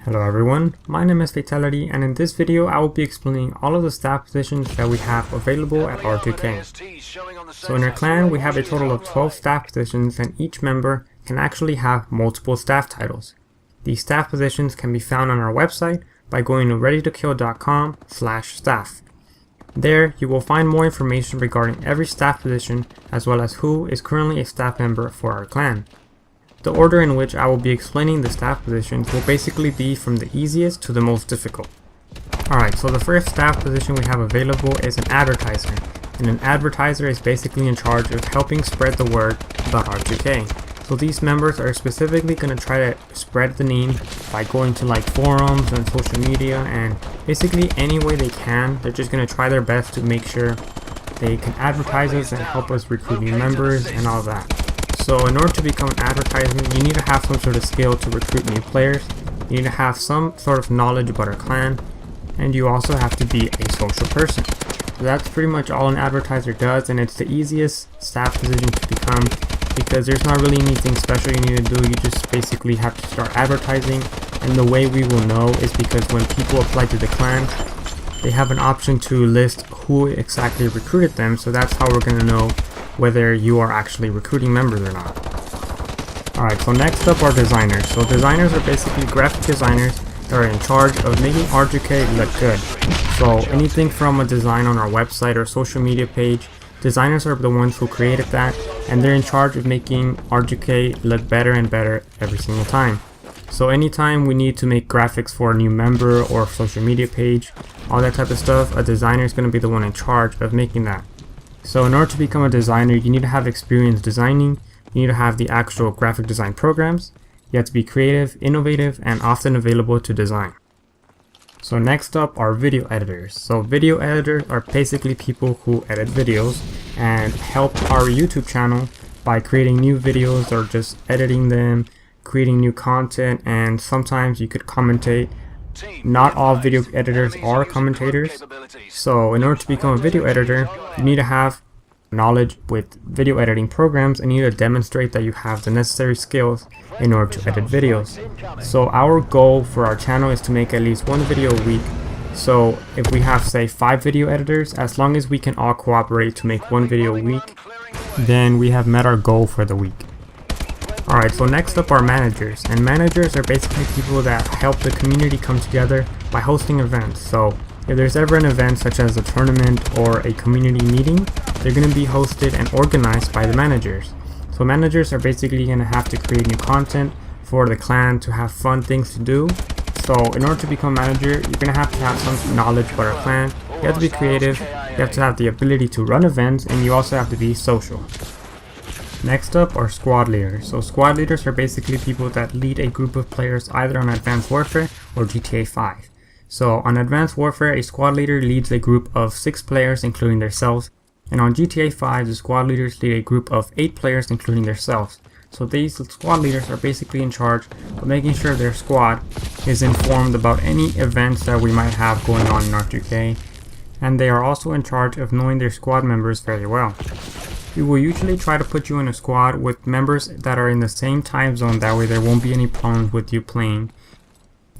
Hello everyone, my name is Fatality, and in this video I will be explaining all of the staff positions that we have available at R2k. So in our clan we have a total of 12 staff positions, and each member can actually have multiple staff titles. These staff positions can be found on our website by going to readytokill.com/staff. There you will find more information regarding every staff position as well as who is currently a staff member for our clan. The order in which I will be explaining the staff positions will basically be from the easiest to the most difficult. Alright, so the first staff position we have available is an advertiser, and an advertiser is basically in charge of helping spread the word about R2k. So these members are specifically going to try to spread the name by going to like forums and social media, and basically any way they can. They're just going to try their best to make sure they can advertise us and help us recruit new members and all that. So in order to become an advertiser, you need to have some sort of skill to recruit new players, you need to have some sort of knowledge about our clan, and you also have to be a social person. So that's pretty much all an advertiser does, and it's the easiest staff position to become because there's not really anything special you need to do. You just basically have to start advertising, and the way we will know is because when people apply to the clan, they have an option to list who exactly recruited them, so that's how we're going to know whether you are actually recruiting members or not. Alright, so next up are designers. So designers are basically graphic designers that are in charge of making R2k look good. So anything from a design on our website or social media page, designers are the ones who created that, and they're in charge of making R2k look better and better every single time. So anytime we need to make graphics for a new member or social media page, all that type of stuff, a designer is going to be the one in charge of making that. So in order to become a designer, you need to have experience designing, you need to have the actual graphic design programs, you have to be creative, innovative, and often available to design. So next up are video editors. So video editors are basically people who edit videos and help our YouTube channel by creating new videos or just editing them, creating new content, and sometimes you could commentate. Not all video editors are commentators, so in order to become a video editor, you need to have knowledge with video editing programs, and you need to demonstrate that you have the necessary skills in order to edit videos. So our goal for our channel is to make at least one video a week. So if we have, say, 5 video editors, as long as we can all cooperate to make one video a week, then we have met our goal for the week. Alright, so next up are managers, and managers are basically people that help the community come together by hosting events. So if there's ever an event such as a tournament or a community meeting, they're going to be hosted and organized by the managers. So managers are basically going to have to create new content for the clan to have fun things to do. So in order to become a manager, you're going to have some knowledge about our clan, you have to be creative, you have to have the ability to run events, and you also have to be social. Next up are squad leaders. So squad leaders are basically people that lead a group of players either on Advanced Warfare or GTA 5. So on Advanced Warfare, a squad leader leads a group of 6 players including themselves, and on GTA 5 the squad leaders lead a group of 8 players including themselves. So these squad leaders are basically in charge of making sure their squad is informed about any events that we might have going on in R2k, and they are also in charge of knowing their squad members very well. We will usually try to put you in a squad with members that are in the same time zone, that way there won't be any problems with you playing.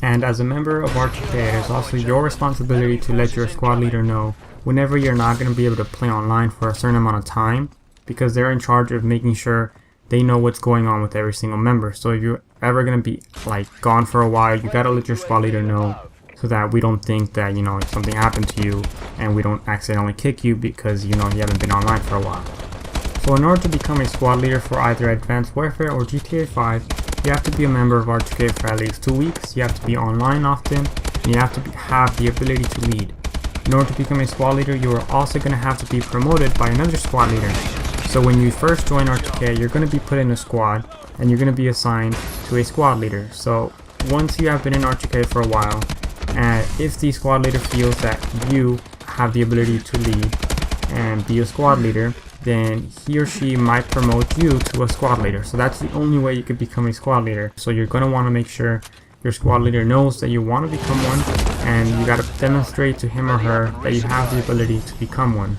And as a member of R2k, it is also your responsibility to let your squad leader know whenever you're not going to be able to play online for a certain amount of time, because they're in charge of making sure they know what's going on with every single member. So if you're ever going to be like gone for a while, you gotta let your squad leader know, so that we don't think that, you know, something happened to you and we don't accidentally kick you because, you know, you haven't been online for a while. So in order to become a squad leader for either Advanced Warfare or GTA 5, you have to be a member of R2k for at least 2 weeks, you have to be online often, and you have to have the ability to lead. In order to become a squad leader, you are also going to have to be promoted by another squad leader. So when you first join R2k, you're going to be put in a squad, and you're going to be assigned to a squad leader. So once you have been in R2k for a while, and if the squad leader feels that you have the ability to lead and be a squad leader, then he or she might promote you to a squad leader. So that's the only way you could become a squad leader. So you're going to want to make sure your squad leader knows that you want to become one, and you got to demonstrate to him or her that you have the ability to become one.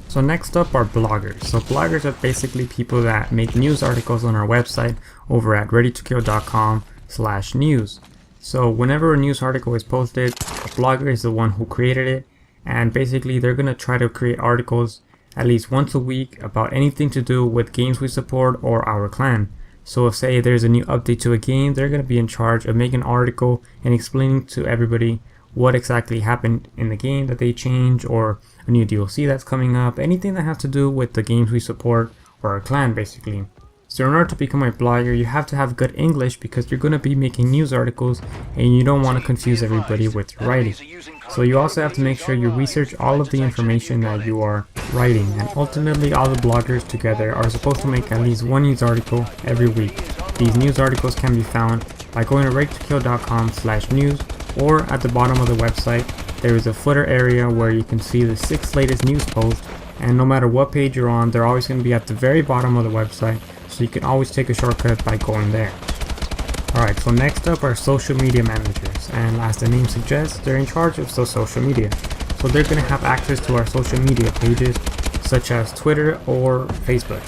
So next up are bloggers. So bloggers are basically people that make news articles on our website over at readytokill.com/news. So whenever a news article is posted, a blogger is the one who created it, and basically they're going to try to create articles at least once a week about anything to do with games we support or our clan. So if say there's a new update to a game, they're going to be in charge of making an article and explaining to everybody what exactly happened in the game that they changed, or a new DLC that's coming up, anything that has to do with the games we support or our clan basically. So in order to become a blogger, you have to have good English because you're going to be making news articles and you don't want to confuse everybody with your writing. So you also have to make sure you research all of the information that you are writing, and ultimately all the bloggers together are supposed to make at least one news article every week. These news articles can be found by going to r2k.com/news, or at the bottom of the website there is a footer area where you can see the 6 latest news posts, and no matter what page you're on, they're always going to be at the very bottom of the website, so you can always take a shortcut by going there. Alright, so next up are social media managers, and as the name suggests, they're in charge of the social media. So they're going to have access to our social media pages such as Twitter or Facebook.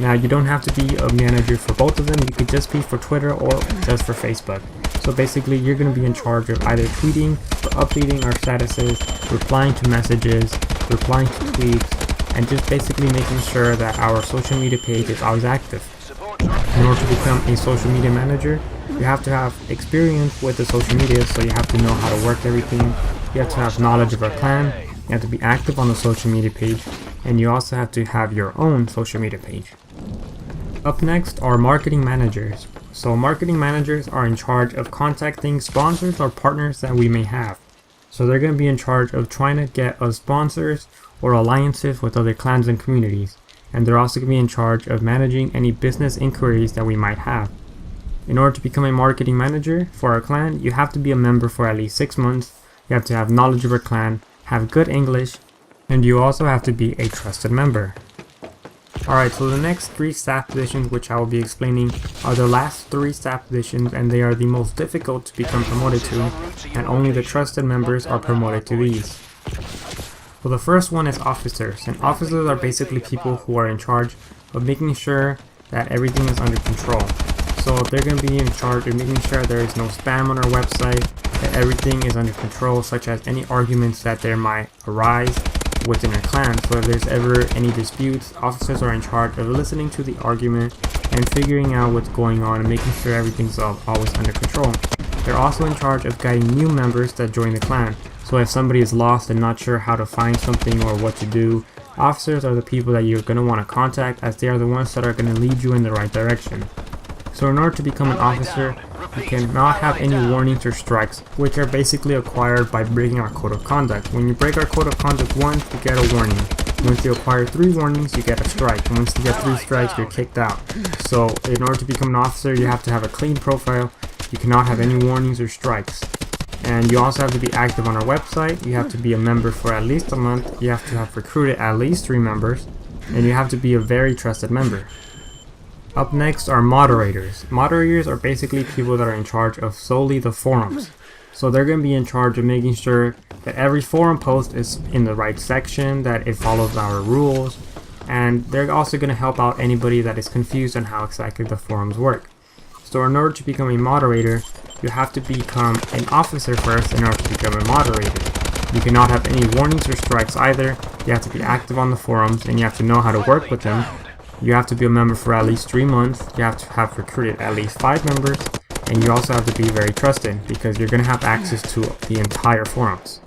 Now you don't have to be a manager for both of them, you could just be for Twitter or just for Facebook. So basically you're going to be in charge of either tweeting or updating our statuses, replying to messages, replying to tweets, and just basically making sure that our social media page is always active. In order to become a social media manager, you have to have experience with the social media, so you have to know how to work everything, you have to have knowledge of our clan, you have to be active on the social media page, and you also have to have your own social media page. Up next are marketing managers. So marketing managers are in charge of contacting sponsors or partners that we may have. So they're going to be in charge of trying to get us sponsors or alliances with other clans and communities. And they're also going to be in charge of managing any business inquiries that we might have. In order to become a marketing manager for our clan, you have to be a member for at least 6 months, you have to have knowledge of our clan, have good English, and you also have to be a trusted member. Alright, so the next 3 staff positions which I will be explaining are the last 3 staff positions, and they are the most difficult to become promoted to, and only the trusted members are promoted to these. So the first one is officers, and officers are basically people who are in charge of making sure that everything is under control. So they're going to be in charge of making sure there is no spam on our website, that everything is under control, such as any arguments that there might arise within our clan. So if there's ever any disputes, officers are in charge of listening to the argument and figuring out what's going on and making sure everything's always under control. They're also in charge of guiding new members that join the clan. So if somebody is lost and not sure how to find something or what to do, officers are the people that you're going to want to contact, as they are the ones that are going to lead you in the right direction. So in order to become an officer, you cannot have any warnings or strikes, which are basically acquired by breaking our code of conduct. When you break our code of conduct once, you get a warning. Once you acquire 3 warnings, you get a strike. And once you get 3 strikes, you're kicked out. So in order to become an officer, you have to have a clean profile. You cannot have any warnings or strikes. And you also have to be active on our website. You have to be a member for at least a month. You have to have recruited at least 3 members. And you have to be a very trusted member. Up next are moderators. Moderators are basically people that are in charge of solely the forums. So they're going to be in charge of making sure that every forum post is in the right section, that it follows our rules, and they're also going to help out anybody that is confused on how exactly the forums work. So in order to become a moderator, you have to become an officer first in order to become a moderator. You cannot have any warnings or strikes either. You have to be active on the forums, and you have to know how to work with them. You have to be a member for at least 3 months, you have to have recruited at least 5 members, and you also have to be very trusted because you're going to have access to the entire forums.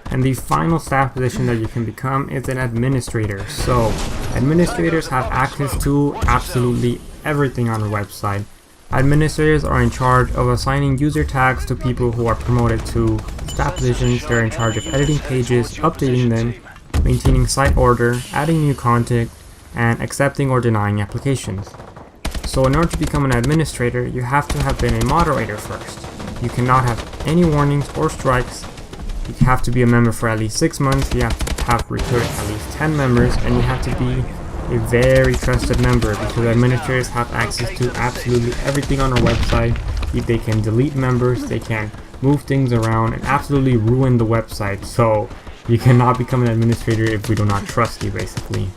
And the final staff position that you can become is an administrator. So administrators have access to absolutely everything on the website. Administrators are in charge of assigning user tags to people who are promoted to staff positions. They're in charge of editing pages, updating them, maintaining site order, adding new content, and accepting or denying applications. So in order to become an administrator, you have to have been a moderator first. You cannot have any warnings or strikes. You have to be a member for at least 6 months. You have to have recruited at least 10 members, and you have to be a very trusted member because administrators have access to absolutely everything on our website. They can delete members, they can move things around, and absolutely ruin the website. So you cannot become an administrator if we do not trust you, basically.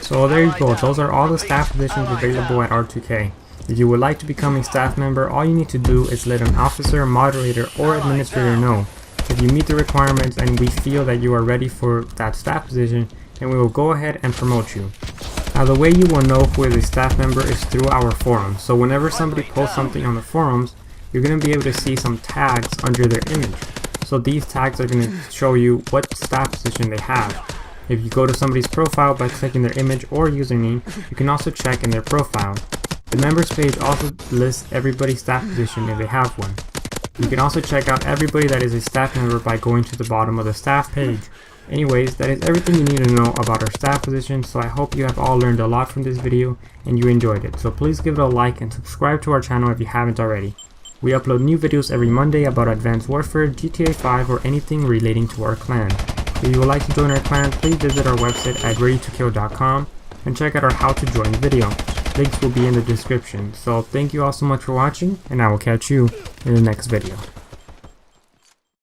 So there you go, those are all the staff positions available at R2k. If you would like to become a staff member, all you need to do is let an officer, moderator, or administrator know. If you meet the requirements and we feel that you are ready for that staff position, then we will go ahead and promote you. Now the way you will know who is a staff member is through our forums. So whenever somebody posts something on the forums, you're going to be able to see some tags under their image. So these tags are going to show you what staff position they have. If you go to somebody's profile by clicking their image or username, you can also check in their profile. The members page also lists everybody's staff position if they have one. You can also check out everybody that is a staff member by going to the bottom of the staff page. Anyways, that is everything you need to know about our staff position, so I hope you have all learned a lot from this video and you enjoyed it. So please give it a like and subscribe to our channel if you haven't already. We upload new videos every Monday about Advanced Warfare, GTA 5, or anything relating to our clan. If you would like to join our clan, please visit our website at R2k.com and check out our how to join video. Links will be in the description. So thank you all so much for watching, and I will catch you in the next video.